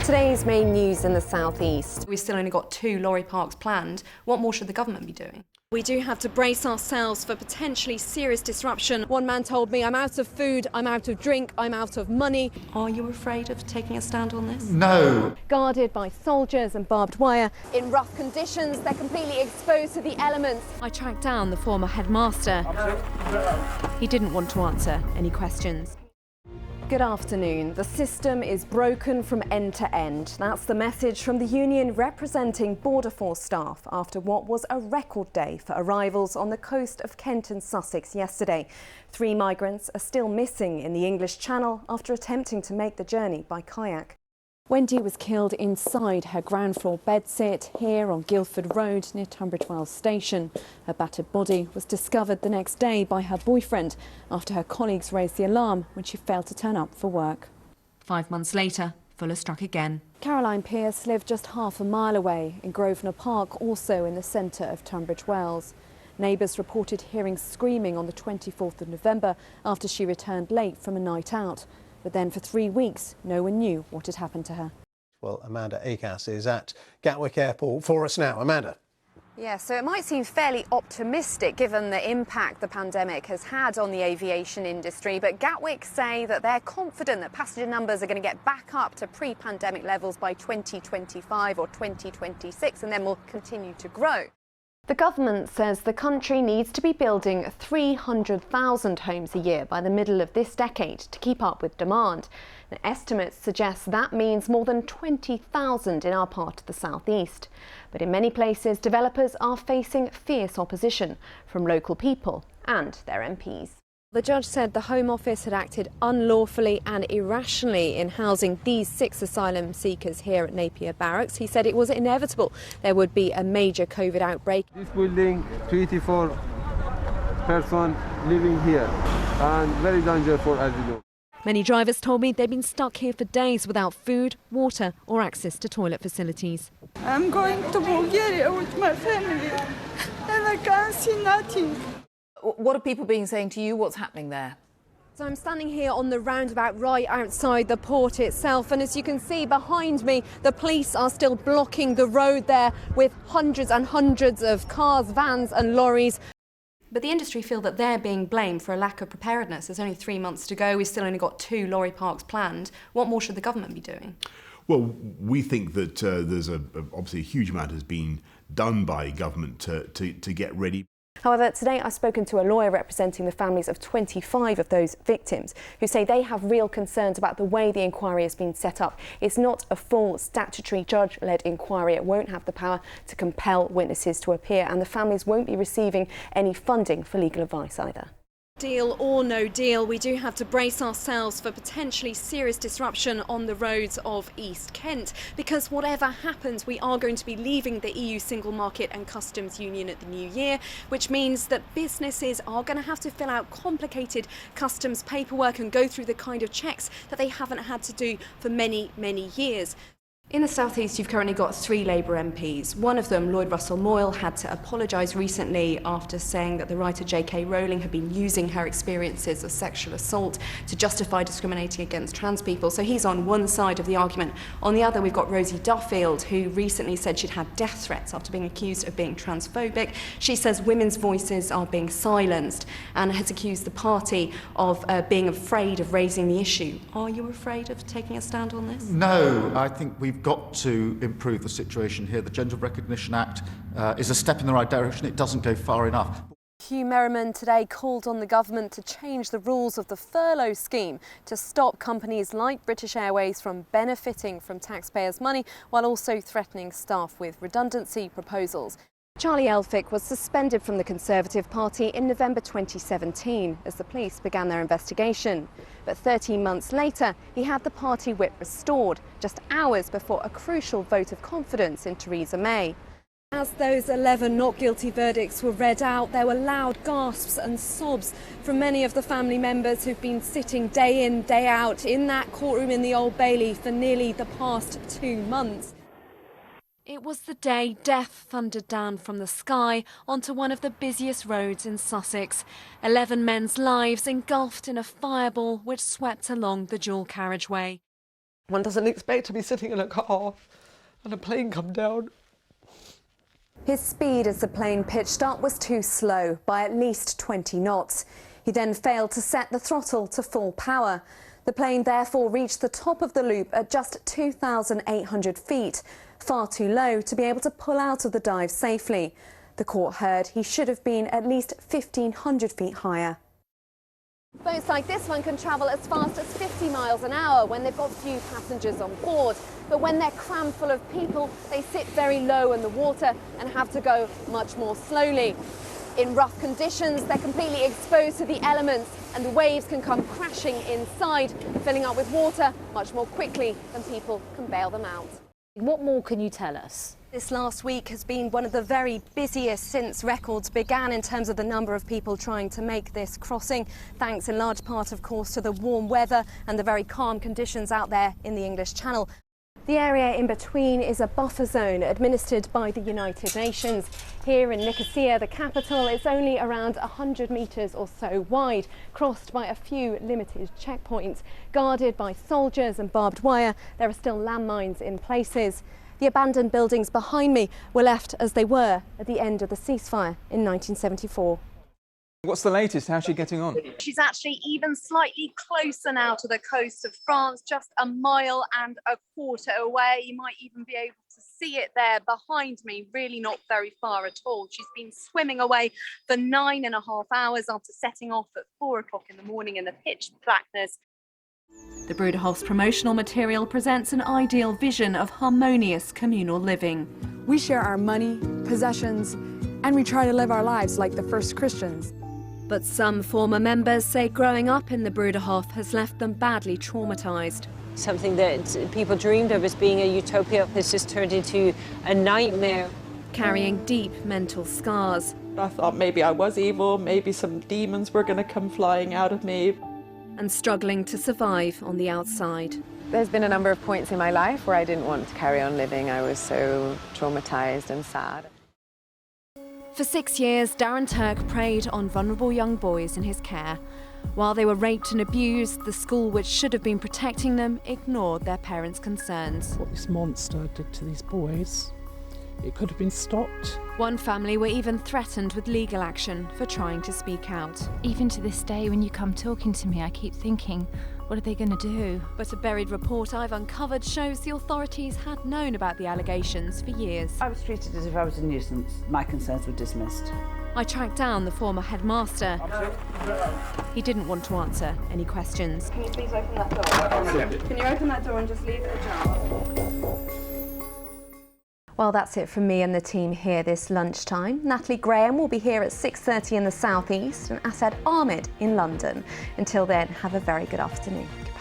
Today's main news in the southeast. We've still only got 2 lorry parks planned. What more should the government be doing? We do have to brace ourselves for potentially serious disruption. One man told me, I'm out of food, I'm out of drink, I'm out of money. Are you afraid of taking a stand on this? No. Guarded by soldiers and barbed wire. In rough conditions, they're completely exposed to the elements. I tracked down the former headmaster. He didn't want to answer any questions. Good afternoon. The system is broken from end to end. That's the message from the union representing Border Force staff after what was a record day for arrivals on the coast of Kent and Sussex yesterday. 3 migrants are still missing in the English Channel after attempting to make the journey by kayak. Wendy was killed inside her ground floor bedsit here on Guildford Road near Tunbridge Wells Station. Her battered body was discovered the next day by her boyfriend after her colleagues raised the alarm when she failed to turn up for work. 5 months later, Fuller struck again. Caroline Pearce lived just half a mile away in Grosvenor Park, also in the centre of Tunbridge Wells. Neighbours reported hearing screaming on the 24th of November after she returned late from a night out. But then for 3 weeks, no one knew what had happened to her. Well, Amanda Akass is at Gatwick Airport for us now. Amanda. Yeah, so it might seem fairly optimistic given the impact the pandemic has had on the aviation industry, but Gatwick say that they're confident that passenger numbers are going to get back up to pre-pandemic levels by 2025 or 2026 and then will continue to grow. The government says the country needs to be building 300,000 homes a year by the middle of this decade to keep up with demand. And estimates suggest that means more than 20,000 in our part of the southeast. But in many places, developers are facing fierce opposition from local people and their MPs. The judge said the Home Office had acted unlawfully and irrationally in housing these 6 asylum seekers here at Napier Barracks. He said it was inevitable there would be a major COVID outbreak. This building, 24 person living here and very dangerous for us. Many drivers told me they've been stuck here for days without food, water or access to toilet facilities. I'm going to Bulgaria with my family and I can't see nothing. What are people being saying to you? What's happening there? So I'm standing here on the roundabout right outside the port itself, and as you can see behind me, the police are still blocking the road there with hundreds and hundreds of cars, vans and lorries. But the industry feel that they're being blamed for a lack of preparedness. There's only 3 months to go. We've still only got 2 lorry parks planned. What more should the government be doing? Well, we think that there's obviously a huge amount has been done by government to get ready. However, today I've spoken to a lawyer representing the families of 25 of those victims who say they have real concerns about the way the inquiry has been set up. It's not a full statutory judge-led inquiry. It won't have the power to compel witnesses to appear, and the families won't be receiving any funding for legal advice either. Deal or no deal, we do have to brace ourselves for potentially serious disruption on the roads of East Kent, because whatever happens, we are going to be leaving the EU Single Market and Customs Union at the new year, which means that businesses are going to have to fill out complicated customs paperwork and go through the kind of checks that they haven't had to do for many, many years. In the southeast, you've currently got 3 Labour MPs. One of them, Lloyd Russell-Moyle, had to apologise recently after saying that the writer J.K. Rowling had been using her experiences of sexual assault to justify discriminating against trans people. So he's on one side of the argument. On the other, we've got Rosie Duffield, who recently said she'd had death threats after being accused of being transphobic. She says women's voices are being silenced and has accused the party of being afraid of raising the issue. Are you afraid of taking a stand on this? No, I think we've got to improve the situation here. The Gender Recognition Act is a step in the right direction. It doesn't go far enough. Hugh Merriman today called on the government to change the rules of the furlough scheme to stop companies like British Airways from benefiting from taxpayers' money, while also threatening staff with redundancy proposals. Charlie Elphick was suspended from the Conservative Party in November 2017 as the police began their investigation. But 13 months later, he had the party whip restored, just hours before a crucial vote of confidence in Theresa May. As those 11 not guilty verdicts were read out, there were loud gasps and sobs from many of the family members who've been sitting day in, day out in that courtroom in the Old Bailey for nearly the past 2 months. It was the day death thundered down from the sky onto one of the busiest roads in Sussex. 11 men's lives engulfed in a fireball which swept along the dual carriageway. One doesn't expect to be sitting in a car and a plane come down. His speed as the plane pitched up was too slow, by at least 20 knots. He then failed to set the throttle to full power. The plane therefore reached the top of the loop at just 2,800 feet, far too low to be able to pull out of the dive safely. The court heard he should have been at least 1,500 feet higher. Boats like this one can travel as fast as 50 miles an hour when they've got few passengers on board. But when they're crammed full of people, they sit very low in the water and have to go much more slowly. In rough conditions, they're completely exposed to the elements and the waves can come crashing inside, filling up with water much more quickly than people can bail them out. What more can you tell us? This last week has been one of the very busiest since records began in terms of the number of people trying to make this crossing, thanks in large part, of course, to the warm weather and the very calm conditions out there in the English Channel. The area in between is a buffer zone administered by the United Nations. Here in Nicosia, the capital, it's only around 100 metres or so wide, crossed by a few limited checkpoints. Guarded by soldiers and barbed wire, there are still landmines in places. The abandoned buildings behind me were left as they were at the end of the ceasefire in 1974. What's the latest? How's she getting on? She's actually even slightly closer now to the coast of France, just a mile and a quarter away. You might even be able to see it there behind me, really not very far at all. She's been swimming away for 9.5 hours after setting off at 4 o'clock in the morning in the pitch blackness. The Bruderhof's promotional material presents an ideal vision of harmonious communal living. We share our money, possessions, and we try to live our lives like the first Christians. But some former members say growing up in the Bruderhof has left them badly traumatised. Something that people dreamed of as being a utopia has just turned into a nightmare. Carrying deep mental scars. I thought maybe I was evil, maybe some demons were going to come flying out of me. And struggling to survive on the outside. There's been a number of points in my life where I didn't want to carry on living. I was so traumatised and sad. For 6 years, Darren Turk preyed on vulnerable young boys in his care. While they were raped and abused, the school which should have been protecting them ignored their parents' concerns. What this monster did to these boys, it could have been stopped. One family were even threatened with legal action for trying to speak out. Even to this day, when you come talking to me, I keep thinking, what are they going to do? But a buried report I've uncovered shows the authorities had known about the allegations for years. I was treated as if I was a nuisance. My concerns were dismissed. I tracked down the former headmaster. He didn't want to answer any questions. Can you please open that door? Can you open that door and just leave it ajar? Well, that's it from me and the team here this lunchtime. Natalie Graham will be here at 6:30 in the southeast and Asad Ahmed in London. Until then, have a very good afternoon. Goodbye.